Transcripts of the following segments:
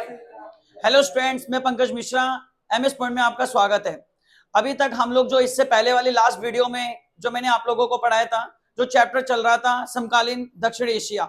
Hello students, मैं Pankaj Mishra. MS point में आपका स्वागत है। अभी तक हम लोग जो इससे पहले वाली लास्ट वीडियो में जो मैंने आप लोगों को पढ़ाया था, जो चैप्टर चल रहा था समकालीन दक्षिण एशिया,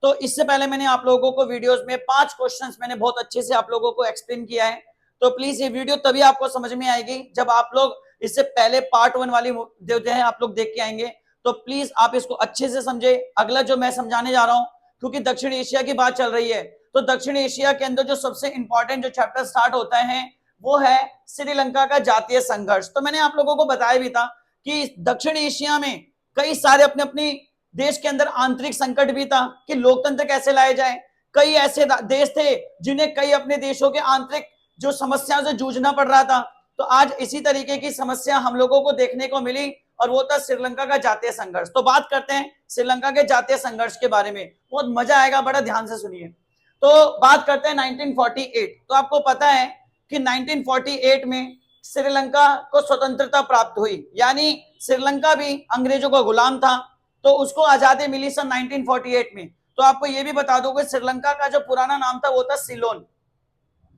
तो इससे पहले मैंने आप लोगों को वीडियोस में 5 क्वेश्चंस मैंने बहुत अच्छे से आप लोगों को एक्सप्लेन किया है। तो प्लीज ये वीडियो तभी आपको समझ में आएगी जब आप लोग इससे पहले पार्ट 1 वाली जो है आप लोग देख के आएंगे। तो प्लीज आप इसको अच्छे से समझे। अगला जो मैं समझाने जा रहा हूं, क्योंकि दक्षिण एशिया की बात चल रही है, तो दक्षिण एशिया के अंदर जो सबसे इंपॉर्टेंट जो चैप्टर स्टार्ट होता है वो है श्रीलंका का जातीय संघर्ष। तो मैंने आप लोगों को बताया भी था कि दक्षिण एशिया में कई सारे अपने अपने देश के अंदर आंतरिक संकट भी था कि लोकतंत्र कैसे लाए जाए। कई ऐसे देश थे जिन्हें कई अपने देशों के आंतरिक जो समस्याओं से जूझना पड़ रहा था। तो आज इसी तरीके की समस्या हम लोगों को देखने को मिली और वो था श्रीलंका का जातीय संघर्ष। तो बात करते हैं श्रीलंका के जातीय संघर्ष के बारे में, बहुत मजा आएगा, बड़ा ध्यान से सुनिए। तो बात करते हैं 1948। तो आपको पता है कि 1948 में श्रीलंका को स्वतंत्रता प्राप्त हुई, यानी श्रीलंका भी अंग्रेजों का गुलाम था, तो उसको आजादी मिली सन 1948 में। तो आपको यह भी बता दूं कि श्रीलंका का जो पुराना नाम था वो था सिलोन।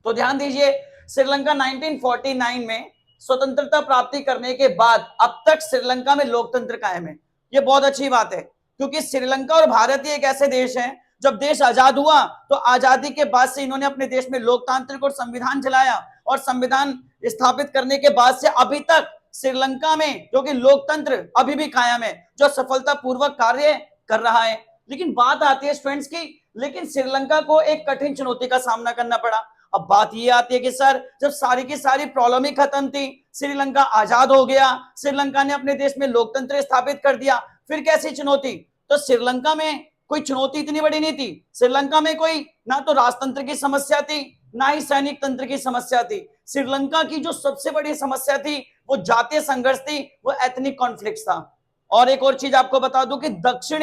तो ध्यान दीजिए, श्रीलंका 1949 में स्वतंत्रता प्राप्ति करने के बाद अब तक श्रीलंका में लोकतंत्र कायम है। ये बहुत अच्छी बात है, क्योंकि श्रीलंका और भारत ही एक ऐसे देश हैं, जब देश आजाद हुआ तो आजादी के बाद से इन्होंने अपने देश में लोकतांत्रिक और संविधान चलाया, और संविधान स्थापित करने के बाद से अभी तक श्रीलंका में जो कि लोकतंत्र अभी भी कायम है, जो सफलतापूर्वक कार्य कर रहा है। लेकिन बात आती है स्टूडेंट्स की, लेकिन श्रीलंका को एक कठिन चुनौती का सामना करना पड़ा। अब बात ये आती है कि सर, जब सारी की सारी प्रॉब्लम ही खत्म थी, श्रीलंका आजाद हो गया, श्रीलंका ने अपने देश में लोकतंत्र स्थापित कर दिया, फिर कैसी चुनौती? तो श्रीलंका में कोई चुनौती इतनी बड़ी नहीं थी। श्रीलंका में कोई ना तो राजतंत्र की समस्या थी, ना ही सैनिक तंत्र की समस्या थी। श्रीलंका की जो सबसे बड़ी समस्या थी वो जातीय संघर्ष थी, वो एथनिक कॉन्फ्लिक्ट था। और एक और चीज आपको बता दूं कि दक्षिण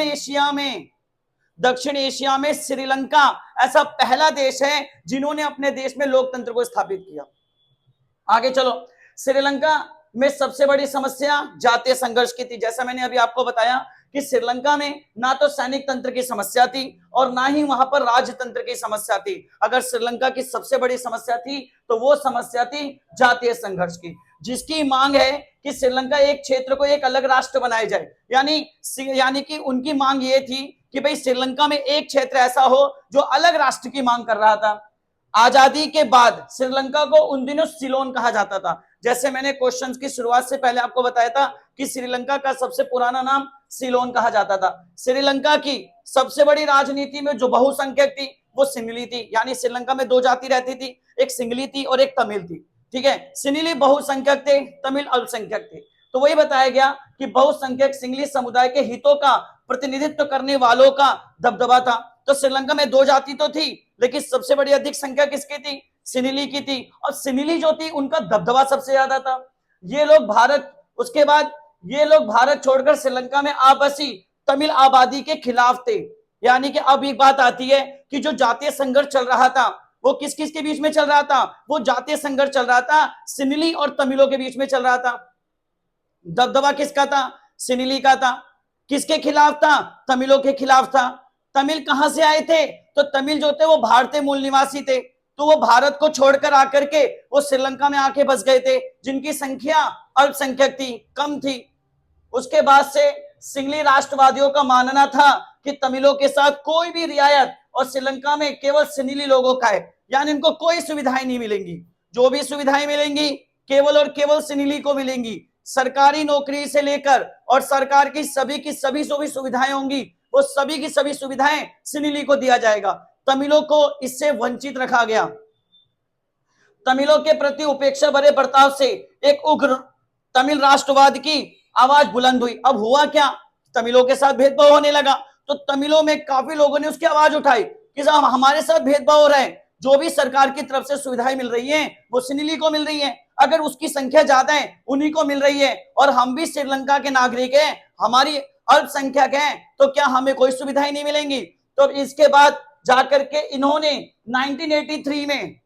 एशिया में श्रीलंका ऐसा पहला देश है जिन्होंने अपने देश में लोकतंत्र को स्थापित किया। आगे चलो, श्रीलंका में सबसे बड़ी समस्या जातीय संघर्ष की थी। जैसा मैंने अभी आपको बताया कि श्रीलंका में ना तो सैनिक तंत्र की समस्या थी और ना ही वहां पर राजतंत्र की समस्या थी। अगर श्रीलंका की सबसे बड़ी समस्या थी तो वो समस्या थी जातीय संघर्ष की, जिसकी मांग है कि श्रीलंका एक क्षेत्र को एक अलग राष्ट्र बनाया जाए। यानी कि उनकी मांग ये थी कि भाई श्रीलंका में एक क्षेत्र ऐसा हो जो अलग राष्ट्र की मांग कर रहा था। आजादी के बाद श्रीलंका को उन दिनों सिलोन कहा जाता था। जैसे मैंने क्वेश्चंस की शुरुआत से पहले आपको बताया था कि श्रीलंका का सबसे पुराना नाम सिलोन कहा जाता था। श्रीलंका की सबसे बड़ी राजनीति में जो बहुसंख्यक थी वो सिंगली थी, यानी श्रीलंका में 2 जाति रहती थी, एक सिंगली थी और एक तमिल थी। ठीक है, सिंगली बहुसंख्यक थे, तमिल अल्पसंख्यक थे। तो वही बताया गया कि बहुसंख्यक सिंगली समुदाय के हितों का प्रतिनिधित्व करने वालों का दबदबा था। तो श्रीलंका में 2 जाति तो थी, लेकिन सबसे बड़ी अधिक संख्या किसकी थी? सिनिली की थी। और सिनिली जो थी उनका दबदबा सबसे ज्यादा था। उसके बाद ये लोग भारत छोड़कर श्रीलंका में आपसी तमिल आबादी के खिलाफ थे। यानी कि अब एक बात आती है कि जो जातीय संघर्ष चल रहा था वो किस किस के बीच में चल रहा था? वो जातीय संघर्ष चल रहा था सिनिली और तमिलों के बीच में चल रहा था। दबदबा किसका था? सिनिली का था। किसके खिलाफ था? तमिलों के खिलाफ था। तमिल कहां से आए थे? तो तमिल जो थे वो भारतीय मूल निवासी थे, तो वो भारत को छोड़कर आकर के वो श्रीलंका में आके बस गए थे, जिनकी संख्या अल्पसंख्यक थी, कम थी। उसके बाद से सिंगली राष्ट्रवादियों का मानना था कि तमिलों के साथ कोई भी रियायत और श्रीलंका में केवल सिनिली लोगों का है, यानी इनको कोई सुविधाएं नहीं मिलेंगी। जो भी सुविधाएं मिलेंगी केवल और केवल सिनिली को मिलेंगी। सरकारी नौकरी से लेकर और सरकार की सभी जो भी सुविधाएं होंगी वो सभी की सभी सुविधाएं सिनिली को दिया जाएगा। तमिलों को इससे वंचित रखा गया। तमिलों के प्रति उपेक्षा भरे बर्ताव से एक उग्र तमिल राष्ट्रवाद की आवाज बुलंद हुई। अब हुआ क्या? तमिलों के साथ भेदभाव होने लगा, तो तमिलों में काफी लोगों ने उसकी आवाज उठाई कि साहब हमारे साथ भेदभाव हो रहा है, जो भी सरकार की तरफ से सुविधाएं मिल रही हैं वो सिनिली को मिल रही हैं, अगर उसकी संख्या ज्यादा है उन्हीं को मिल रही है, और हम भी श्रीलंका के नागरिक हैं, हमारी अल्पसंख्यक हैं, तो क्या हमें कोई सुविधाएं नहीं मिलेंगी? तो इसके बाद जाकर के इन्होंने 1983 में,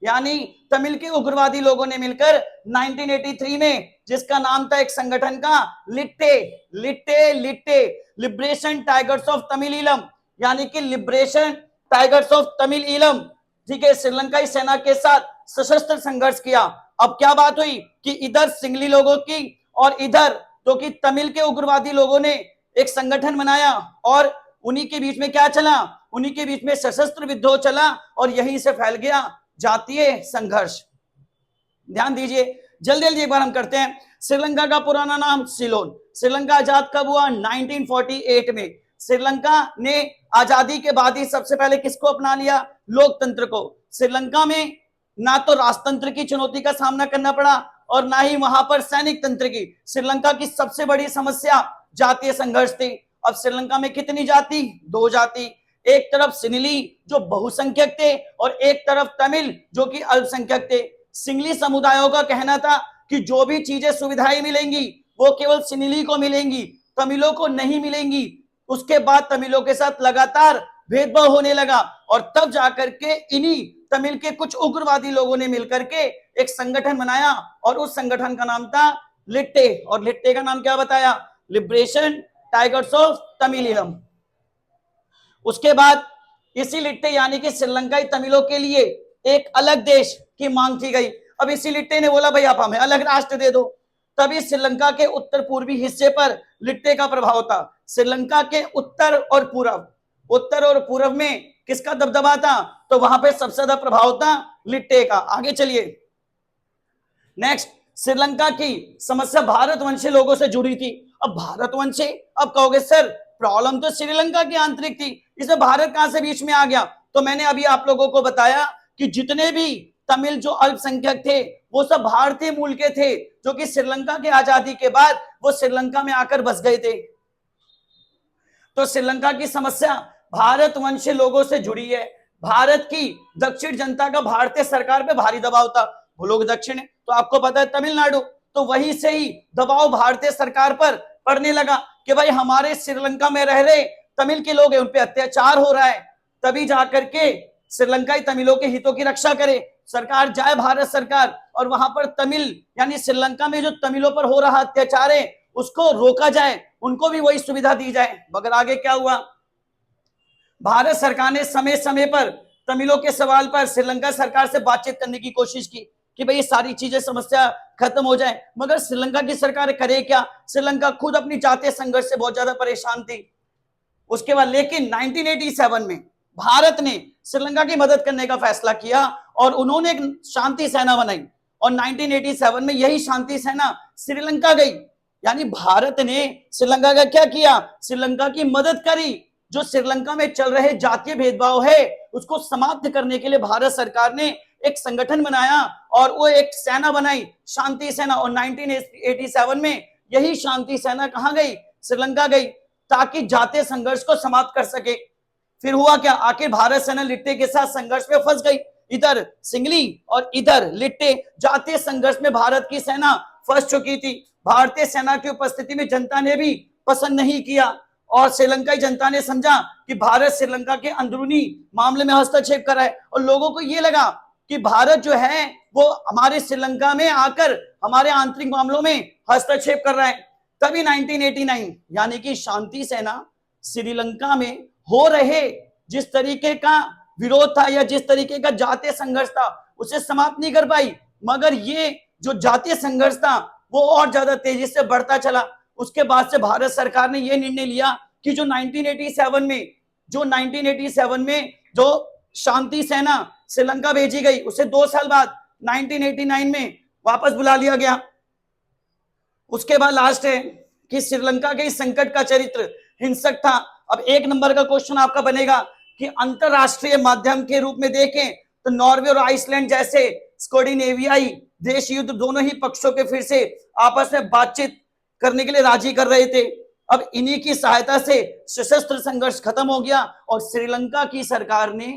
यानी तमिल के उग्रवादी लोगों ने मिलकर 1983 में, जिसका नाम था एक संगठन का LTTE Liberation tigers of Tamil Eelam, यानी कि Liberation tigers of Tamil Eelam, ठीक है, श्रीलंकाई सेना के साथ सशस्त्र संघर्ष किया। अब क्या बात हुई कि इधर सिंगली लोगों की और इधर तो कि तमिल के उग्रवादी लोगों ने एक संगठन बनाया और उन्हीं के बीच में क्या चला, उन्हीं के बीच में सशस्त्र विद्रोह चला और यहीं से फैल गया जातीय संघर्ष। ध्यान दीजिए, जल्दी जल्दी एक बार हम करते हैं। श्रीलंका का पुराना नाम सिलोन। श्रीलंका आजाद कब हुआ? 1948 में। श्रीलंका ने आजादी के बाद ही सबसे पहले किसको अपना लिया? लोकतंत्र को। श्रीलंका में ना तो राजतंत्र की चुनौती का सामना करना पड़ा और ना ही वहां पर सैनिक तंत्र की। श्रीलंका की सबसे बड़ी समस्या जातीय संघर्ष थी। अब श्रीलंका में कितनी जाति? 2 जाति। एक तरफ सिंहली जो बहुसंख्यक थे और एक तरफ तमिल जो कि अल्पसंख्यक थे। सिंहली समुदायों का कहना था कि जो भी चीजें सुविधाएं मिलेंगी वो केवल सिंहली को मिलेंगी, तमिलों को नहीं मिलेंगी। उसके बाद तमिलों के साथ लगातार भेदभाव होने लगा और तब जाकर के इन्हीं तमिल के कुछ उग्रवादी लोगों ने मिलकर के एक संगठन बनाया और उस संगठन का नाम था लिट्टे। और लिट्टे का नाम क्या बताया? Liberation tigers of Tamil Eelam. उसके बाद इसी लिट्टे यानी कि श्रीलंकाई तमिलों के लिए एक अलग देश की मांग की गई। अब इसी लिट्टे ने बोला भाई आप हमें अलग राष्ट्र दे दो। तभी श्रीलंका के उत्तर पूर्वी हिस्से पर लिट्टे का प्रभाव था। श्रीलंका के उत्तर और पूर्व में किसका दबदबा था? तो वहां पे सबसे ज्यादा प्रभाव था लिट्टे का। आगे चलिए, नेक्स्ट, श्रीलंका की समस्या भारतवंशी लोगों से जुड़ी थी। अब भारतवंशी, अब कहोगे सर प्रॉब्लम तो श्रीलंका की आंतरिक थी, इसमें भारत कहां से बीच में आ गया? तो मैंने अभी आप लोगों को बताया कि जितने भी तमिल जो अल्पसंख्यक थे वो सब भारतीय मूल के थे, जो कि श्रीलंका के आजादी के बाद वो श्रीलंका में आकर बस गए थे। तो श्रीलंका की समस्या भारतवंशी लोगों से जुड़ी है। भारत की दक्षिण जनता का भारतीय सरकार पे भारी दबाव था। वो लोग दक्षिण है तो आपको पता है तमिलनाडु, तो वहीं से ही दबाव भारतीय सरकार पर पड़ने लगा कि भाई हमारे श्रीलंका में रह रहे तमिल के लोग हैं, उन पे अत्याचार हो रहा है। तभी जाकर के श्रीलंकाई तमिलों के हितों की रक्षा करे सरकार, जाए भारत सरकार और वहां पर तमिल यानी श्रीलंका में जो तमिलों पर हो रहा अत्याचार है उसको रोका जाए, उनको भी वही सुविधा दी जाए। मगर आगे क्या हुआ? भारत सरकार ने समय समय पर तमिलों के सवाल पर श्रीलंका सरकार से बातचीत करने की कोशिश की कि भाई ये सारी चीजें समस्या खत्म हो जाए, मगर श्रीलंका की सरकार करे क्या? श्रीलंका खुद अपनी जातीय संघर्ष से बहुत ज्यादा परेशान थी। उसके बाद लेकिन 1987 में भारत ने श्रीलंका की मदद करने का फैसला किया और उन्होंने एक शांति सेना बनाई और 1987 में यही शांति सेना श्रीलंका गई। यानी भारत ने श्रीलंका का क्या किया? श्रीलंका की मदद करी। जो श्रीलंका में चल रहे जातीय भेदभाव है उसको समाप्त करने के लिए भारत सरकार ने एक संगठन बनाया और वो एक सेना बनाई, शांति सेना। और 1987 में यही शांति सेना कहां गई? श्रीलंका गई, ताकि जातीय संघर्ष को समाप्त कर सके। फिर हुआ क्या? आखिर भारत सेना लिट्टे के साथ संघर्ष में फंस गई। इधर सिंगली और इधर लिट्टे, जातीय संघर्ष में भारत की सेना फंस चुकी थी। भारतीय सेना की उपस्थिति में जनता ने भी पसंद नहीं किया और श्रीलंकाई जनता ने समझा कि भारत श्रीलंका के अंदरूनी मामले में हस्तक्षेप कर रहा है और लोगों को यह लगा कि भारत जो है वो हमारे श्रीलंका में आकर हमारे आंतरिक मामलों में हस्तक्षेप कर रहा है। तभी 1989 यानी कि शांति सेना श्रीलंका में हो रहे जिस तरीके का विरोध था या जिस तरीके का जातीय संघर्ष था उसे समाप्त नहीं कर पाई, मगर ये जो जातीय संघर्ष था वो और ज्यादा तेजी से बढ़ता चला। उसके बाद से भारत सरकार ने यह निर्णय लिया कि जो 1987 में जो शांति सेना श्रीलंका भेजी गई उसे 2 साल बाद 1989 में वापस बुला लिया गया। उसके बाद लास्ट है कि श्रीलंका के इस संकट का चरित्र हिंसक था। अब 1 नंबर का क्वेश्चन आपका बनेगा कि अंतरराष्ट्रीय माध्यम के रूप में देखें तो नॉर्वे और आइसलैंड जैसे स्कैंडिनेवियाई देश युद्ध दोनों ही पक्षों के फिर से आपस में बातचीत करने के लिए राजी कर रहे थे। अब इन्हीं की सहायता से सशस्त्र संघर्ष खत्म हो गया और श्रीलंका की सरकार ने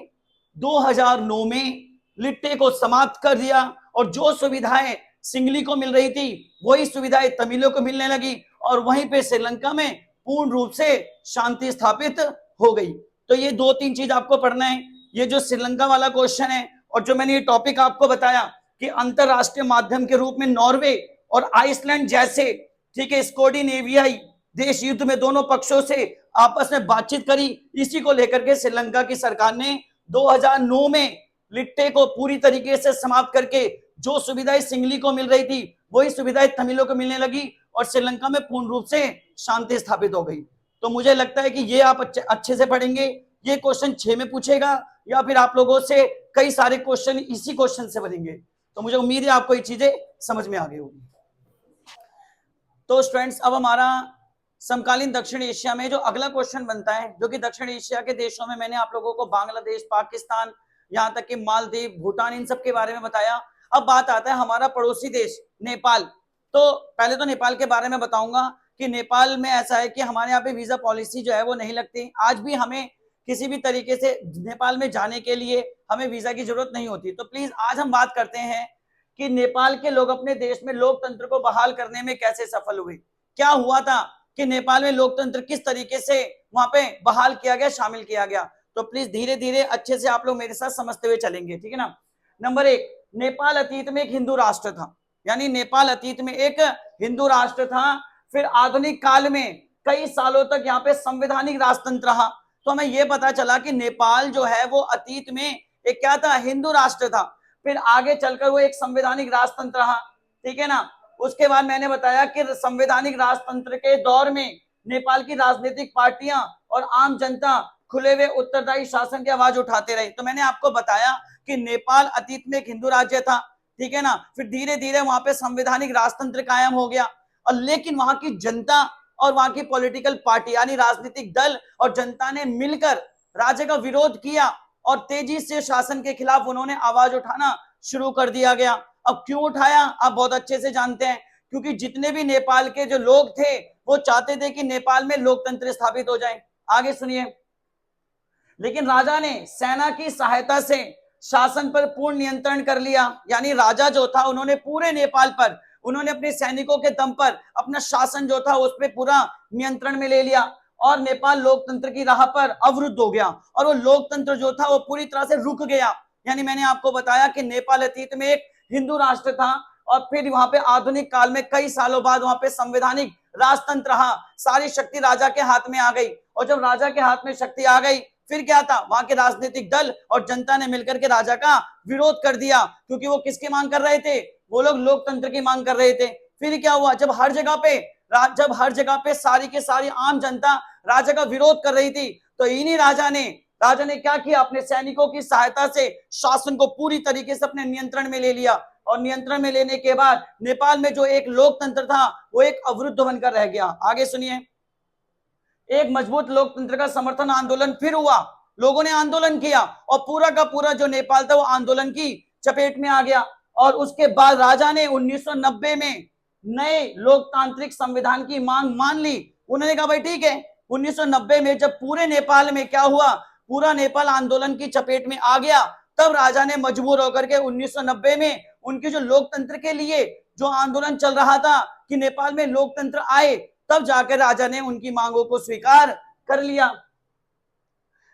2009 में लिट्टे को समाप्त कर दिया और जो सुविधाएं सिंगली को मिल रही थी वही सुविधाएं तमिलों को मिलने लगी और वहीं पे श्रीलंका में पूर्ण रूप से शांति स्थापित हो गई। तो ये 2-3 चीज आपको पढ़ना है। ये जो श्रीलंका वाला क्वेश्चन है और जो मैंने ये टॉपिक आपको बताया कि अंतरराष्ट्रीय माध्यम के रूप में नॉर्वे और आइसलैंड जैसे ठीक है स्कैंडिनेवियाई देश युद्ध में दोनों पक्षों से आपस में बातचीत करी, इसी को लेकर के श्रीलंका की सरकार ने 2009 में लिट्टे को पूरी तरीके से समाप्त करके जो सुविधाएं सिंगली को मिल रही थी वही सुविधाएं तमिलों को मिलने लगी और श्रीलंका में पूर्ण रूप से शांति स्थापित हो गई। तो मुझे लगता है कि ये आप अच्छे से पढ़ेंगे। ये क्वेश्चन 6 में पूछेगा या फिर आप लोगों से कई सारे क्वेश्चन इसी क्वेश्चन से बनेंगे। तो मुझे उम्मीद है आपको ये चीजें समझ में आ गई होगी। तो स्टूडेंट्स, अब हमारा समकालीन दक्षिण एशिया में जो अगला क्वेश्चन बनता है, जो कि दक्षिण एशिया के देशों में मैंने आप लोगों को बांग्लादेश, पाकिस्तान, यहाँ तक कि मालदीव, भूटान, इन सब के बारे में बताया। अब बात आता है हमारा पड़ोसी देश नेपाल। तो पहले तो नेपाल के बारे में बताऊंगा कि नेपाल में ऐसा है कि हमारे यहाँ पे वीजा पॉलिसी जो है वो नहीं लगती। आज भी हमें किसी भी तरीके से नेपाल में जाने के लिए हमें वीजा की जरूरत नहीं होती। तो प्लीज आज हम बात करते हैं कि नेपाल के लोग अपने देश में लोकतंत्र को बहाल करने में कैसे सफल हुए। क्या हुआ था कि नेपाल में लोकतंत्र किस तरीके से वहां पे बहाल किया गया, शामिल किया गया। तो प्लीज धीरे धीरे अच्छे से आप लोग मेरे साथ समझते हुए चलेंगे, ठीक है ना। नंबर 1, नेपाल अतीत में एक हिंदू राष्ट्र था, यानी नेपाल अतीत में एक हिंदू राष्ट्र था। फिर आधुनिक काल में कई सालों तक यहाँ पे संवैधानिक राजतंत्र रहा। तो हमें यह पता चला कि नेपाल जो है वो अतीत में एक क्या था, हिंदू राष्ट्र था। फिर आगे चलकर वो एक संवैधानिक राजतंत्र रहा, ठीक है ना। उसके बाद मैंने बताया कि संवैधानिक राजतंत्र के दौर में नेपाल की राजनीतिक पार्टियां और आम जनता खुले हुए उत्तरदायी शासन की आवाज उठाते रहे। तो मैंने आपको बताया कि नेपाल अतीत में एक हिंदू राज्य था, ठीक है ना। फिर धीरे धीरे वहां पे संवैधानिक राजतंत्र कायम हो गया, और लेकिन वहां की जनता और वहां की पॉलिटिकल पार्टी यानी राजनीतिक दल और जनता ने मिलकर राज्य का विरोध किया और तेजी से शासन के खिलाफ उन्होंने आवाज उठाना शुरू कर दिया गया। अब क्यों उठाया आप बहुत अच्छे से जानते हैं, क्योंकि जितने भी नेपाल के जो लोग थे वो चाहते थे कि नेपाल में लोकतंत्र स्थापित हो जाए। आगे सुनिए। लेकिन राजा ने सेना की सहायता से शासन पर पूर्ण नियंत्रण कर लिया, यानी राजा जो था उन्होंने पूरे नेपाल पर उन्होंने अपने सैनिकों के दम पर अपना शासन जो था उस पर पूरा नियंत्रण में ले लिया और नेपाल लोकतंत्र की राह पर अवरुद्ध हो गया और वो लोकतंत्र जो था वो पूरी तरह से रुक गया। यानी मैंने आपको बताया कि नेपाल अतीत में एक हिंदू राष्ट्र था और फिर वहां पे आधुनिक काल में कई सालों बाद वहां पे संवैधानिक राजतंत्र रहा। सारी शक्ति राजा के हाथ में आ गई और जब राजा के हाथ में शक्ति आ गई फिर क्या था, वहां के राजनीतिक दल और जनता ने मिलकर के राजा का विरोध कर दिया, क्योंकि वो किसकी मांग कर रहे थे, वो लोग लोकतंत्र की मांग कर रहे थे। फिर क्या हुआ, जब हर जगह पे सारी की सारी आम जनता राजा का विरोध कर रही थी, तो इन्हीं राजा ने क्या किया, अपने सैनिकों की सहायता से शासन को पूरी तरीके से अपने नियंत्रण में ले लिया और नियंत्रण में लेने के बाद नेपाल में जो एक लोकतंत्र था वो एक अवरुद्ध बनकर रह गया। आगे सुनिए। एक मजबूत लोकतंत्र का समर्थन आंदोलन फिर हुआ, लोगों ने आंदोलन किया और पूरा का पूरा जो नेपाल था वो आंदोलन की चपेट में आ गया। और उसके बाद राजा ने 1990 में नए लोकतांत्रिक संविधान की मांग मान ली। उन्होंने कहा भाई ठीक है। 1990 में जब पूरे नेपाल में क्या हुआ, पूरा नेपाल आंदोलन की चपेट में आ गया, तब राजा ने मजबूर होकर के 1990 में उनके जो लोकतंत्र के लिए जो आंदोलन चल रहा था कि नेपाल में लोकतंत्र आए, तब जाकर राजा ने उनकी मांगों को स्वीकार कर लिया।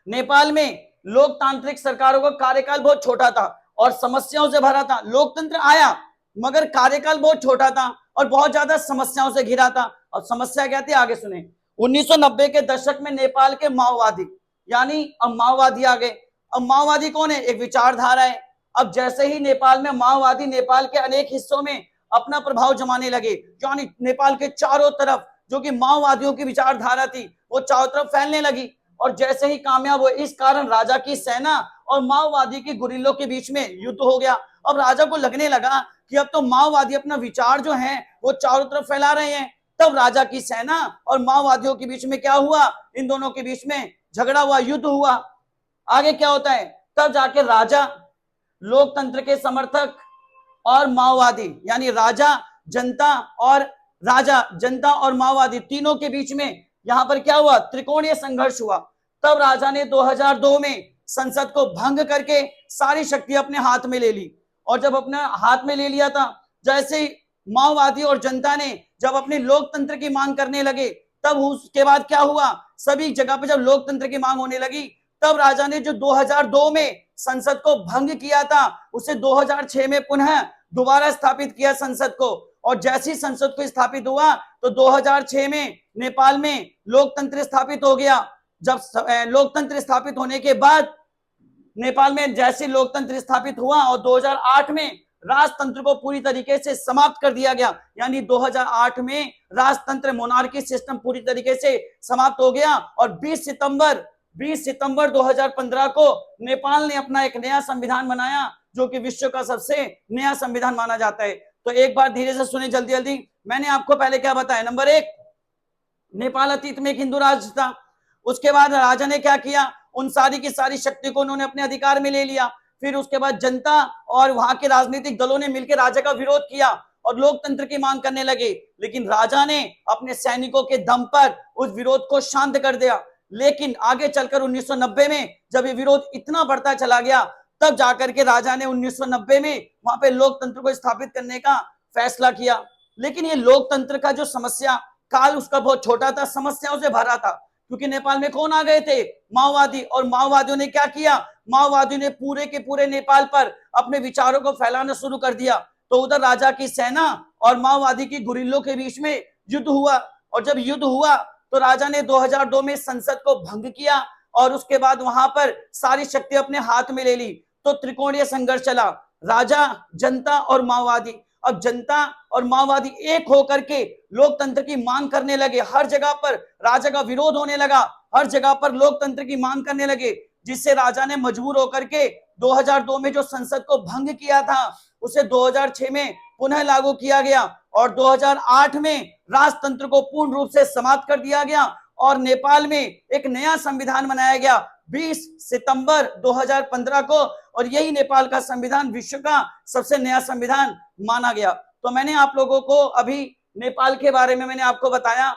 नेपाल में लोकतांत्रिक सरकारों का कार्यकाल बहुत छोटा था और समस्याओं से भरा था। लोकतंत्र आया मगर कार्यकाल बहुत छोटा था और बहुत ज्यादा समस्याओं से घिरा था। और समस्या क्या थी, आगे सुने। 1990 के दशक में नेपाल के माओवादी, यानी अब माओवादी आ गए। अब माओवादी कौन है, एक विचारधारा है। अब जैसे ही नेपाल में माओवादी नेपाल के अनेक हिस्सों में अपना प्रभाव जमाने लगे, यानी नेपाल के चारों तरफ जो कि माओवादियों की विचारधारा थी वो चारों तरफ फैलने लगी और जैसे ही कामयाब हुए, इस कारण राजा की सेना और माओवादी के गुरिल्लों के बीच में युद्ध हो गया। अब राजा को लगने लगा कि अब तो माओवादी अपना विचार जो है वो चारों तरफ फैला रहे हैं। तब राजा की सेना और माओवादियों के बीच में क्या हुआ, इन दोनों के बीच में झगड़ा हुआ, युद्ध हुआ। आगे क्या होता है, तब जाके राजा, लोकतंत्र के समर्थक और माओवादी, यानी जनता और माओवादी तीनों के बीच में यहां पर क्या हुआ, त्रिकोणीय संघर्ष हुआ। तब राजा ने 2002 में संसद को भंग करके सारी शक्ति अपने हाथ में ले ली। और जब अपने हाथ में ले लिया था, जैसे ही माओवादी और जनता ने जब अपने लोकतंत्र की मांग करने लगे, तब उसके बाद क्या हुआ, सभी जगह पर जब लोकतंत्र की मांग होने लगी, तब राजा ने जो 2002 में संसद को भंग किया था उसे 2006 में पुनः दोबारा स्थापित किया संसद को। और जैसी संसद को स्थापित हुआ तो 2006 में नेपाल में लोकतंत्र स्थापित हो गया। जब लोकतंत्र स्थापित होने के बाद नेपाल में जैसे लोकतंत्र स्थापित हुआ और 2008 में राजतंत्र को पूरी तरीके से समाप्त कर दिया गया, यानी 2008 में राजतंत्र मोनार्की सिस्टम पूरी तरीके से समाप्त हो गया और 20 सितंबर 2015 को नेपाल ने अपना एक नया संविधान बनाया जो कि विश्व का सबसे नया संविधान माना जाता है। तो एक बार धीरे से सुने, जल्दी जल्दी। मैंने आपको पहले क्या बताया, नंबर 1, नेपाल अतीत में एक हिंदू राज्य था। उसके बाद राजा ने क्या किया, उन सारी की सारी शक्ति को उन्होंने अपने अधिकार में ले लिया। फिर उसके बाद जनता और वहां के राजनीतिक दलों ने मिलकर राजा का विरोध किया और लोकतंत्र की मांग करने लगे, लेकिन राजा ने अपने सैनिकों के दम पर उस विरोध को शांत कर दिया। लेकिन आगे चलकर 1990 में जब ये विरोध इतना बढ़ता चला गया, तब जाकर के राजा ने 1990 में वहां पे लोकतंत्र को स्थापित करने का फैसला किया। लेकिन ये लोकतंत्र का जो समस्या काल उसका बहुत छोटा था, समस्याओं से भरा था, क्योंकि नेपाल में कौन आ गए थे, माओवादी। और माओवादियों ने क्या किया, माओवादियों ने पूरे के पूरे नेपाल पर अपने विचारों को फैलाना शुरू कर दिया। तो उधर राजा की सेना और माओवादी की गुरिल्लों के बीच में युद्ध हुआ, और जब युद्ध हुआ तो राजा ने 2002 में संसद को भंग किया और उसके बाद वहां पर सारी शक्ति अपने हाथ में ले ली। तो त्रिकोणीय संघर्ष चला, राजा, जनता और माओवादी। अब जनता और माओवादी एक होकर के लोकतंत्र की मांग करने लगे। हर जगह पर राजा का विरोध होने लगा, हर जगह पर लोकतंत्र की मांग करने लगे, जिससे राजा ने मजबूर होकर के 2002 में जो संसद को भंग किया था उसे 2006 में पुनः लागू किया गया और 2008 में राजतंत्र को पूर्ण रूप से समाप्त कर दिया गया और नेपाल में एक नया संविधान बनाया गया 20 सितंबर 2015 को, और यही नेपाल का संविधान विश्व का सबसे नया संविधान माना गया। तो मैंने आप लोगों को अभी नेपाल के बारे में मैंने आपको बताया।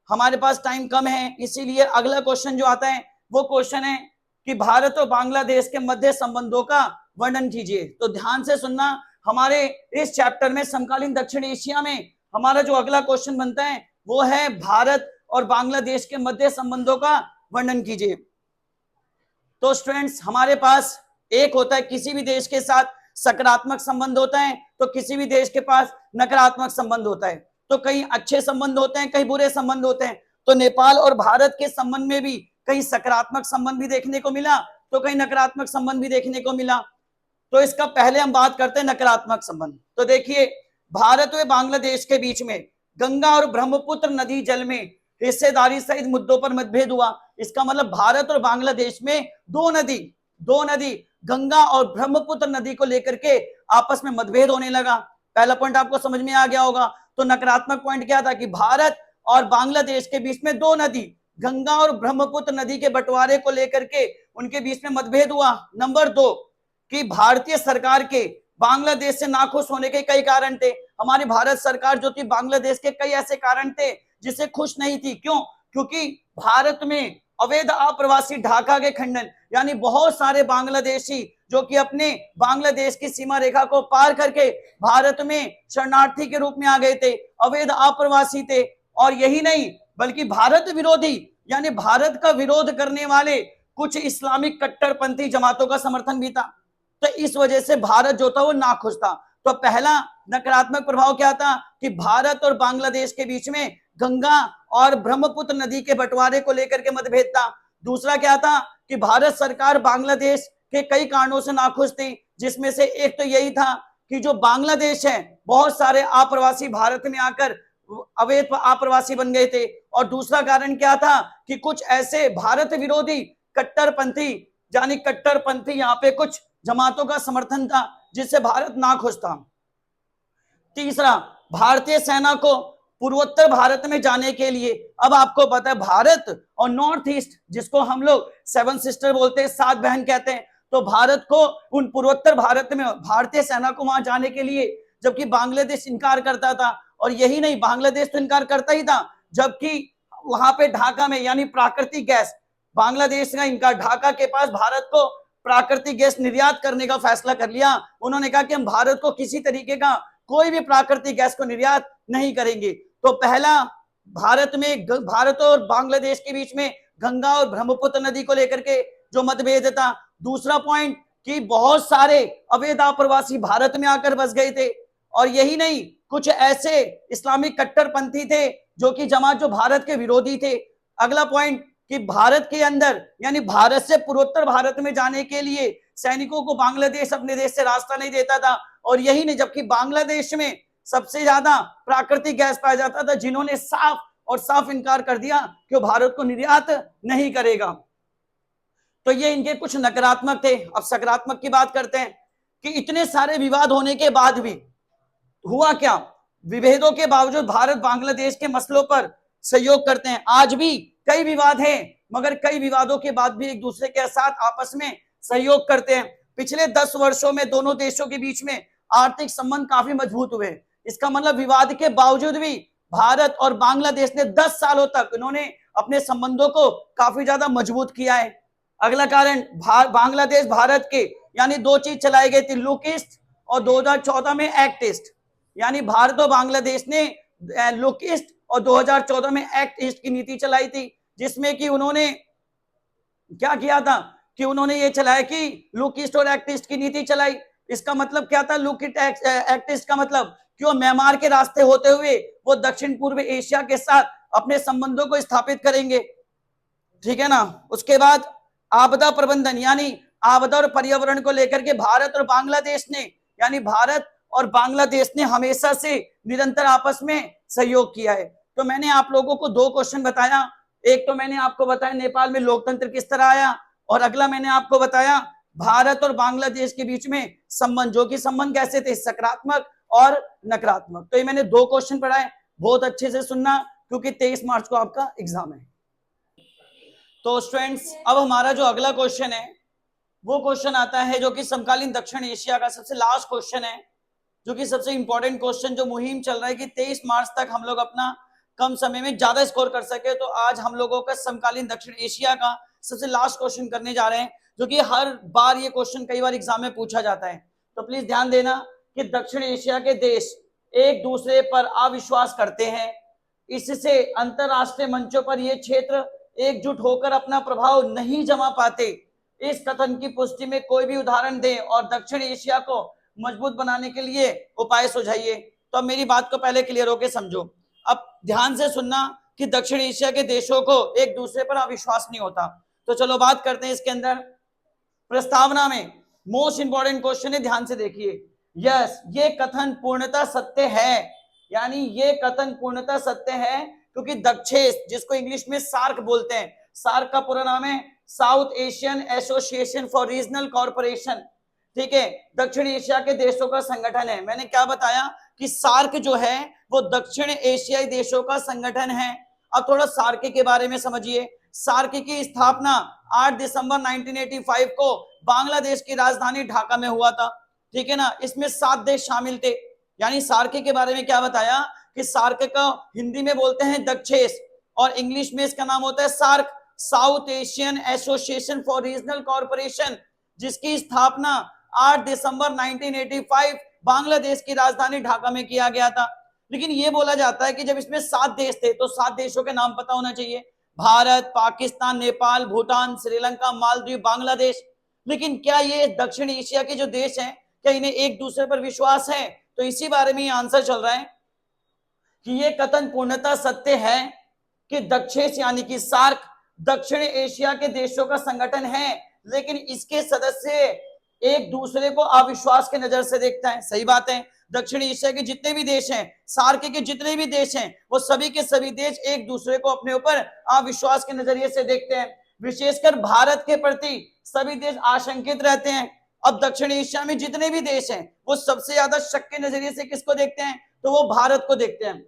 हमारे पास टाइम कम है, इसीलिए अगला क्वेश्चन जो आता है वो क्वेश्चन है कि भारत और बांग्लादेश के मध्य संबंधों का वर्णन कीजिए। तो ध्यान से सुनना, हमारे इस चैप्टर में समकालीन दक्षिण एशिया में हमारा जो अगला क्वेश्चन बनता है वो है भारत और बांग्लादेश के मध्य संबंधों का वर्णन कीजिए। तो स्टूडेंट्स, हमारे पास एक होता है किसी भी देश के साथ सकारात्मक संबंध होता है, तो किसी भी देश के पास नकारात्मक संबंध होता है। तो कई अच्छे संबंध होते हैं, कई बुरे संबंध होते हैं। तो नेपाल और भारत के संबंध में भी कई सकारात्मक संबंध भी देखने को मिला, तो कई नकारात्मक संबंध भी देखने को मिला। तो इसका पहले हम बात करते हैं नकारात्मक संबंध। तो देखिए, भारत व बांग्लादेश के बीच में गंगा और ब्रह्मपुत्र नदी जल में हिस्सेदारी सहित मुद्दों पर मतभेद हुआ। इसका मतलब भारत और बांग्लादेश में दो नदी गंगा और ब्रह्मपुत्र नदी को लेकर के आपस में मतभेद होने लगा। पहला पॉइंट आपको समझ में आ गया होगा। तो नकारात्मक पॉइंट क्या था कि भारत और बांग्लादेश के बीच में दो नदी गंगा और ब्रह्मपुत्र नदी के बंटवारे को लेकर के उनके बीच में मतभेद हुआ। नंबर 2 कि भारतीय सरकार के बांग्लादेश से नाखुश होने के कई कारण थे। हमारी भारत सरकार जो थी बांग्लादेश के कई ऐसे कारण थे जिससे खुश नहीं थी। क्यों? क्योंकि भारत में अवैध अप्रवासी ढाका के खंडन, यानी बहुत सारे बांग्लादेशी जो कि अपने बांग्लादेश की सीमा रेखा को पार करके भारत में शरणार्थी के रूप में आ गए थे, अवैध अप्रवासी थे। और यही नहीं बल्कि भारत विरोधी यानी भारत का विरोध करने वाले कुछ इस्लामिक कट्टरपंथी जमातों का समर्थन भी था। तो इस वजह से भारत जो था वो नाखुश था। तो पहला नकारात्मक प्रभाव क्या था कि भारत और बांग्लादेश के बीच में गंगा और ब्रह्मपुत्र नदी के बंटवारे को लेकर के मतभेद था। दूसरा क्या था कि भारत सरकार बांग्लादेश के कई कारणों से नाखुश थी, जिसमें से एक तो यही था कि जो बांग्लादेश है बहुत सारे अप्रवासी भारत में आकर अवैध अप्रवासी बन गए थे। और दूसरा कारण क्या था कि कुछ ऐसे भारत विरोधी कट्टरपंथी यानी कट्टरपंथी यहाँ पे कुछ जमातों का समर्थन था जिससे भारत नाखुश था। तीसरा, भारतीय सेना को पूर्वोत्तर भारत में जाने के लिए, अब आपको पता है भारत और नॉर्थ ईस्ट जिसको हम लोग 7 सिस्टर बोलते हैं, 7 बहन कहते हैं, तो भारत को उन पूर्वोत्तर भारत में भारतीय सेना को वहां जाने के लिए जबकि बांग्लादेश इनकार करता था। और यही नहीं, बांग्लादेश तो इनकार करता ही था, जबकि वहां पे ढाका में यानी प्राकृतिक गैस, बांग्लादेश का इनकार, ढाका के पास भारत को प्राकृतिक गैस निर्यात करने का फैसला कर लिया। उन्होंने कहा कि हम भारत को किसी तरीके का कोई भी प्राकृतिक गैस को निर्यात नहीं करेंगे। तो पहला, भारत और बांग्लादेश के बीच में गंगा और ब्रह्मपुत्र नदी को लेकर के जो मतभेद था। दूसरा पॉइंट कि बहुत सारे अवैध अप्रवासी भारत में आकर बस गए थे। और यही नहीं, कुछ ऐसे इस्लामिक कट्टरपंथी थे जो कि जमात जो भारत के विरोधी थे। अगला पॉइंट कि भारत के अंदर यानी भारत से पूर्वोत्तर भारत में जाने के लिए सैनिकों को बांग्लादेश अपने देश से रास्ता नहीं देता था। और यही नहीं, जबकि बांग्लादेश में सबसे ज्यादा प्राकृतिक गैस पाया जाता था, जिन्होंने साफ और साफ इनकार कर दिया कि वो भारत को निर्यात नहीं करेगा। तो ये इनके कुछ नकारात्मक थे। अब सकारात्मक की बात करते हैं कि इतने सारे विवाद होने के बाद भी हुआ क्या, विभेदों के बावजूद भारत बांग्लादेश के मसलों पर सहयोग करते हैं। आज भी कई विवाद हैं, मगर कई विवादों के बाद भी एक दूसरे के साथ आपस में सहयोग करते हैं। पिछले 10 वर्षों में दोनों देशों के बीच में आर्थिक संबंध काफी मजबूत हुए। इसका मतलब विवाद के बावजूद भी भारत और बांग्लादेश ने 10 सालों तक इन्होंने अपने संबंधों को काफी ज्यादा मजबूत किया है। अगला कारण, बांग्लादेश भारत के यानी 2 चीज चलाई गई थी, लुक ईस्ट और 2014 में एक्ट ईस्ट। यानी भारत और बांग्लादेश ने लुक ईस्ट और 2014 में एक्ट ईस्ट की नीति चलाई थी, जिसमें कि उन्होंने क्या किया था कि उन्होंने ये चलाया कि लुक ईस्ट और एक्ट ईस्ट की नीति चलाई। इसका मतलब क्या था, लुक एक्ट ईस्ट का मतलब कि वो म्यांमार के रास्ते होते हुए वो दक्षिण पूर्व एशिया के साथ अपने संबंधों को स्थापित करेंगे, ठीक है ना। उसके बाद आपदा प्रबंधन, यानी आपदा और पर्यावरण को लेकर के भारत और बांग्लादेश ने, यानी भारत और बांग्लादेश ने हमेशा से निरंतर आपस में सहयोग किया है। तो मैंने आप लोगों को 2 क्वेश्चन बताया। एक तो मैंने आपको बताया नेपाल में लोकतंत्र किस तरह आया, और अगला मैंने आपको बताया भारत और बांग्लादेश के बीच में संबंध, जो कि संबंध कैसे थे, सकारात्मक और नकारात्मक। तो ये मैंने 2 क्वेश्चन पढ़ाए, बहुत अच्छे से सुनना क्योंकि 23 मार्च को आपका एग्जाम है। तो स्टूडेंट्स, अब हमारा जो अगला क्वेश्चन है वो क्वेश्चन आता है जो कि समकालीन दक्षिण एशिया का सबसे लास्ट क्वेश्चन है, जो कि सबसे इंपॉर्टेंट क्वेश्चन, जो मुहिम चल रहा है कि 23 मार्च तक हम लोग अपना कम समय में ज्यादा स्कोर कर सके। तो आज हम लोगों का समकालीन दक्षिण एशिया का सबसे लास्ट क्वेश्चन करने जा रहे हैं, जो कि हर बार ये क्वेश्चन कई बार एग्जाम में पूछा जाता है। तो प्लीज ध्यान देना कि दक्षिण एशिया के देश एक दूसरे पर अविश्वास करते हैं, इससे अंतरराष्ट्रीय मंचों पर ये क्षेत्र एकजुट होकर अपना प्रभाव नहीं जमा पाते। इस कथन की पुष्टि में कोई भी उदाहरण दें और दक्षिण एशिया को मजबूत बनाने के लिए उपाय सुझाइए। तो अब मेरी बात को पहले क्लियर होकर समझो। अब ध्यान से सुनना कि दक्षिण एशिया के देशों को एक दूसरे पर अविश्वास नहीं होता। तो चलो बात करते हैं इसके अंदर। प्रस्तावना में मोस्ट इंपॉर्टेंट क्वेश्चन है, ध्यान से देखिए। यस, ये कथन पूर्णतः सत्य है, यानी ये कथन पूर्णतः सत्य है, क्योंकि दक्षेश, जिसको इंग्लिश में सार्क बोलते हैं, सार्क का पूरा नाम है south Asian association for regional corporation, ठीक है, दक्षिण एशिया के देशों का संगठन है। मैंने क्या बताया कि सार्क जो है वो दक्षिण एशियाई देशों का संगठन है। अब थोड़ा सार्क के बारे में समझिए। सार्क की स्थापना 8 दिसंबर 1985 को बांग्लादेश की राजधानी ढाका में हुआ था, ठीक है ना। इसमें 7 देश शामिल थे। यानी सार्क के बारे में क्या बताया कि सार्क का हिंदी में बोलते हैं दक्षेश, और इंग्लिश में इसका नाम होता है SAARC, south Asian association for regional corporation, जिसकी स्थापना 8 दिसंबर 1985 बांग्लादेश की राजधानी ढाका में किया गया था। लेकिन यह बोला जाता है कि जब इसमें 7 देश थे तो 7 देशों के नाम पता होना चाहिए, भारत, पाकिस्तान, नेपाल, भूटान, श्रीलंका, मालदीव, बांग्लादेश। लेकिन क्या ये दक्षिण एशिया के जो देश हैं, क्या इन्हें एक दूसरे पर विश्वास है? तो इसी बारे में आंसर चल रहा है कि ये कथन पूर्णतः सत्य है कि दक्षेश यानी कि सार्क दक्षिण एशिया के देशों का संगठन है, लेकिन इसके सदस्य एक दूसरे को अविश्वास के नजर से देखते हैं। सही बात है, दक्षिण एशिया के जितने भी देश हैं, सार्क के जितने भी देश हैं, वो सभी के सभी देश एक दूसरे को अपने ऊपर अविश्वास के नजरिए से देखते हैं। विशेषकर भारत के प्रति सभी देश आशंकित रहते हैं। अब दक्षिण एशिया में जितने भी देश हैं वो सबसे ज्यादा शक के नजरिए से किसको देखते हैं? तो वो भारत को देखते हैं।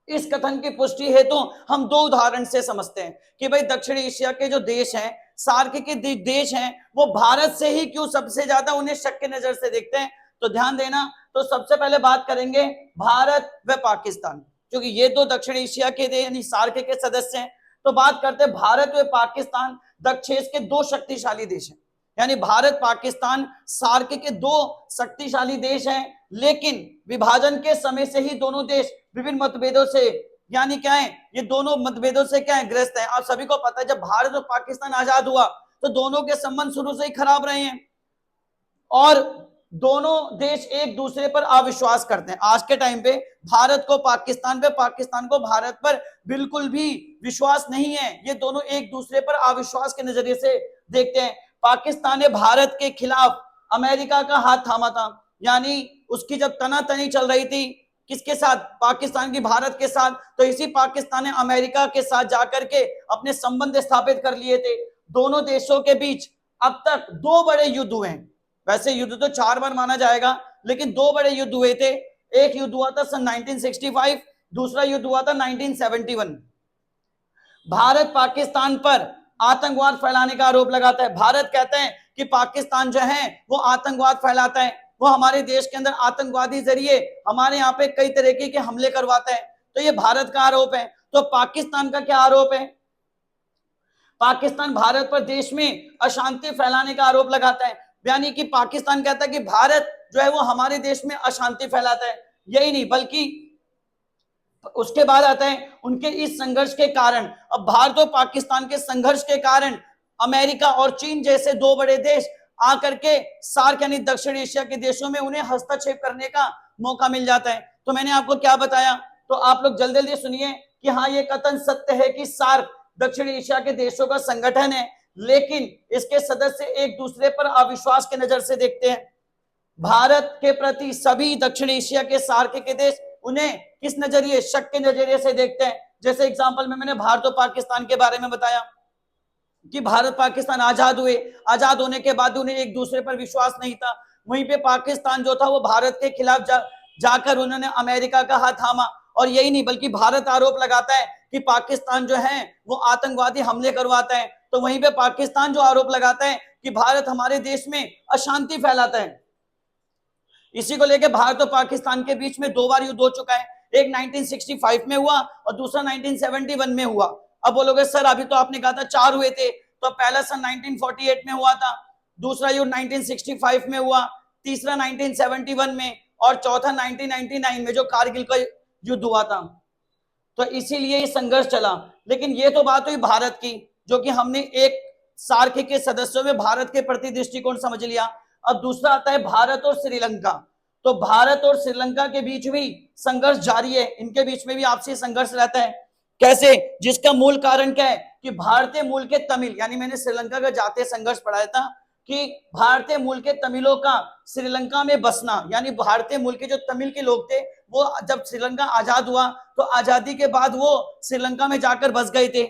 इस कथन की पुष्टि है तो हम 2 उदाहरण से समझते हैं कि भाई दक्षिण एशिया के जो देश हैं, सार्क के देश हैं, वो भारत से ही क्यों सबसे ज्यादा उन्हें शक के नजर से देखते हैं। तो ध्यान देना, तो सबसे पहले बात करेंगे भारत व पाकिस्तान, क्योंकि ये 2 दक्षिण एशिया के यानी सार्क के सदस्य हैं। तो बात करते हैं भारत व पाकिस्तान दक्षेश के 2 शक्तिशाली देश हैं, यानी भारत पाकिस्तान सार्क के 2 शक्तिशाली देश हैं। लेकिन विभाजन के समय से ही दोनों देश विभिन्न मतभेदों से, यानी क्या है, ये दोनों मतभेदों से क्या है, ग्रस्त है। आप सभी को पता है जब भारत और पाकिस्तान आजाद हुआ तो दोनों के संबंध शुरू से ही खराब रहे हैं और दोनों देश एक दूसरे पर अविश्वास करते हैं। आज के टाइम पे भारत को पाकिस्तान पे, पाकिस्तान को भारत पर बिल्कुल भी विश्वास नहीं है। ये दोनों एक दूसरे पर अविश्वास के नजरिए से देखते हैं। पाकिस्तान ने भारत के खिलाफ अमेरिका का हाथ थामा था, यानी उसकी जब तनातनी चल रही थी किसके साथ, पाकिस्तान की भारत के साथ, तो इसी पाकिस्तान ने अमेरिका के साथ जाकर के अपने संबंध स्थापित कर लिए थे। दोनों देशों के बीच अब तक 2 बड़े युद्ध हुए हैं। वैसे युद्ध तो 4 बार माना जाएगा, लेकिन 2 बड़े युद्ध हुए थे। एक युद्ध हुआ था सन 1965, दूसरा युद्ध हुआ था 1971। भारत पाकिस्तान पर आतंकवाद फैलाने का आरोप लगाता है। भारत कहते हैं कि पाकिस्तान जो है वो आतंकवाद फैलाता है, वो हमारे देश के अंदर आतंकवादी जरिए हमारे यहाँ पे कई तरीके के हमले करवाता है। तो ये भारत का आरोप है। तो पाकिस्तान का क्या आरोप है? पाकिस्तान भारत पर देश में अशांति फैलाने का आरोप लगाता है, यानी कि पाकिस्तान कहता है कि भारत जो है वो हमारे देश में अशांति फैलाता है। यही नहीं बल्कि उसके बाद आता है उनके इस संघर्ष के कारण, अब भारत और पाकिस्तान के संघर्ष के कारण अमेरिका और चीन जैसे 2 बड़े देश आकर के सार्क यानी दक्षिण एशिया के देशों में उन्हें हस्तक्षेप करने का मौका मिल जाता है। तो मैंने आपको क्या बताया, तो आप लोग जल्दी जल्दी सुनिए कि हाँ ये कथन सत्य है कि सार्क दक्षिण एशिया के देशों का संगठन है, लेकिन इसके सदस्य एक दूसरे पर अविश्वास के नजर से देखते हैं। भारत के प्रति सभी दक्षिण एशिया के सार्क के देश उन्हें किस नजरिए, शक के नजरिए से देखते हैं। जैसे एग्जांपल में मैंने भारत और पाकिस्तान के बारे में बताया कि भारत पाकिस्तान आजाद हुए, आजाद होने के बाद उन्हें एक दूसरे पर विश्वास नहीं था। वहीं पे पाकिस्तान जो था वो भारत के खिलाफ जाकर उन्होंने अमेरिका का हाथ थामा। और यही नहीं बल्कि भारत आरोप लगाता है कि पाकिस्तान जो है वो आतंकवादी हमले करवाता है, तो वहीं पे पाकिस्तान जो आरोप लगाता है कि भारत हमारे देश में अशांति फैलाता है। इसी को लेकर भारत और पाकिस्तान के बीच में 2 बार युद्ध हो चुका है। एक 1965 में हुआ और दूसरा 1971 में हुआ। अब बोलोगे सर अभी तो आपने कहा था 4 हुए थे, तो पहला सन 1948 में हुआ था, दूसरा युद्ध 1965 में हुआ, तीसरा 1971 में और चौथा 1999 में जो कारगिल का युद्ध हुआ था। तो इसीलिए ये संघर्ष चला। लेकिन ये तो बात हुई भारत की, जो कि हमने एक सार्क के सदस्यों में भारत के प्रति दृष्टिकोण समझ लिया। अब दूसरा आता है भारत और श्रीलंका। तो भारत और श्रीलंका के बीच भी संघर्ष जारी है, इनके बीच में भी आपसी संघर्ष रहता है। कैसे? जिसका मूल कारण क्या है कि भारतीय मूल के तमिल, यानी मैंने श्रीलंका का जातीय संघर्ष पढ़ाया था कि भारतीय मूल के तमिलों का श्रीलंका में बसना, यानी भारतीय मूल के जो तमिल के लोग थे वो जब श्रीलंका आजाद हुआ तो आजादी के बाद वो श्रीलंका में जाकर बस गए थे।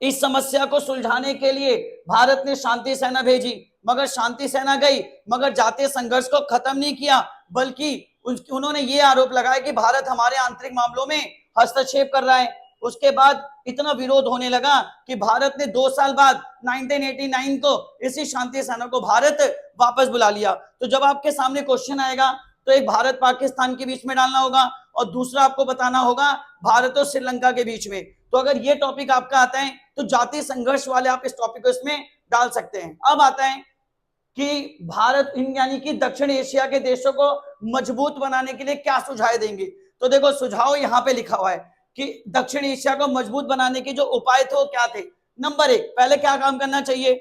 इस समस्या को सुलझाने के लिए भारत ने शांति सेना भेजी, मगर शांति सेना गई मगर जातीय संघर्ष को खत्म नहीं किया, बल्कि उन्होंने ये आरोप लगाया कि भारत हमारे आंतरिक मामलों में हस्तक्षेप कर रहा है। उसके बाद इतना विरोध होने लगा कि भारत ने 2 साल बाद 1989 को इसी शांति सेना को भारत वापस बुला लिया। तो जब आपके सामने क्वेश्चन आएगा तो एक भारत पाकिस्तान के बीच में डालना होगा और दूसरा आपको बताना होगा भारत और श्रीलंका के बीच में। तो अगर ये टॉपिक आपका आता है तो जातीय संघर्ष वाले आप इस टॉपिक को इसमें डाल सकते हैं। अब आता है कि भारत यानी कि दक्षिण एशिया के देशों को मजबूत बनाने के लिए क्या सुझाव देंगे। तो देखो सुझाव यहाँ पे लिखा हुआ है कि दक्षिण एशिया को मजबूत बनाने के जो उपाय थे वो क्या थे। नंबर 1, पहले क्या काम करना चाहिए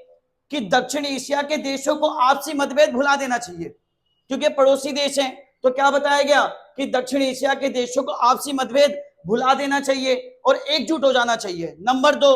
कि दक्षिण एशिया के देशों को आपसी मतभेद भुला देना चाहिए, क्योंकि पड़ोसी देश हैं। तो क्या बताया गया कि दक्षिण एशिया के देशों को आपसी मतभेद भुला देना चाहिए और एकजुट हो जाना चाहिए। नंबर 2,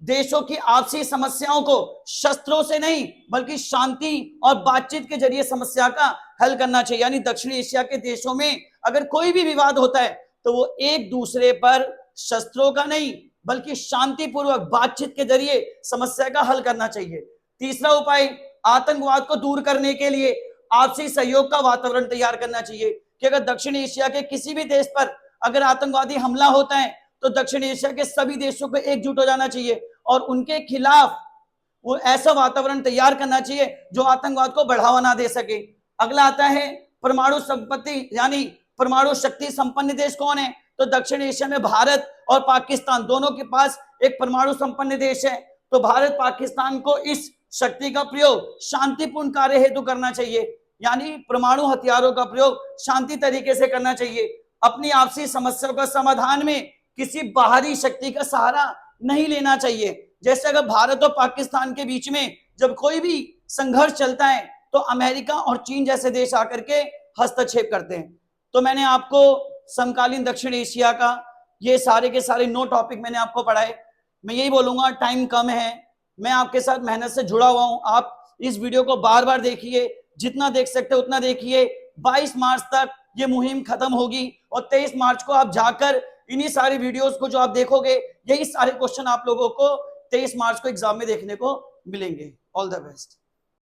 देशों की आपसी समस्याओं को शस्त्रों से नहीं बल्कि शांति और बातचीत के जरिए समस्या का हल करना चाहिए। यानी दक्षिण एशिया के देशों में अगर कोई भी विवाद होता है तो वो एक दूसरे पर शस्त्रों का नहीं बल्कि शांतिपूर्वक बातचीत के जरिए समस्या का हल करना चाहिए। तीसरा उपाय, आतंकवाद को दूर करने के लिए आपसी सहयोग का वातावरण तैयार करना चाहिए कि अगर दक्षिण एशिया के किसी भी देश पर अगर आतंकवादी हमला होता है तो दक्षिण एशिया के सभी देशों को एकजुट हो जाना चाहिए और उनके खिलाफ वो ऐसा वातावरण तैयार करना चाहिए जो आतंकवाद को बढ़ावा ना दे सके। अगला आता है परमाणु संपत्ति, यानी परमाणु शक्ति संपन्न देश कौन है। तो दक्षिण एशिया में भारत और पाकिस्तान दोनों के पास एक परमाणु संपन्न देश है। तो भारत पाकिस्तान को इस शक्ति का प्रयोग शांतिपूर्ण कार्य हेतु करना चाहिए, यानी परमाणु हथियारों का प्रयोग शांति तरीके से करना चाहिए। अपनी आपसी समस्याओं का समाधान में किसी बाहरी शक्ति का सहारा नहीं लेना चाहिए। जैसे अगर भारत और पाकिस्तान के बीच में जब कोई भी संघर्ष चलता है तो अमेरिका और चीन जैसे देश आकर के हस्तक्षेप करते हैं। तो मैंने आपको समकालीन दक्षिण एशिया का ये सारे के सारे 9 टॉपिक मैंने आपको पढ़ाए। मैं यही बोलूंगा टाइम कम है मैं आपके साथ मेहनत से जुड़ा हुआ हूं। आप इस वीडियो को बार बार देखिए, जितना देख सकते हो उतना देखिए। 22 मार्च तक ये मुहिम खत्म होगी और 23 मार्च को आप जाकर इन्हीं सारी वीडियोस को जो आप देखोगे, यही सारे क्वेश्चन आप लोगों को 23 मार्च को एग्जाम में देखने को मिलेंगे। All the best.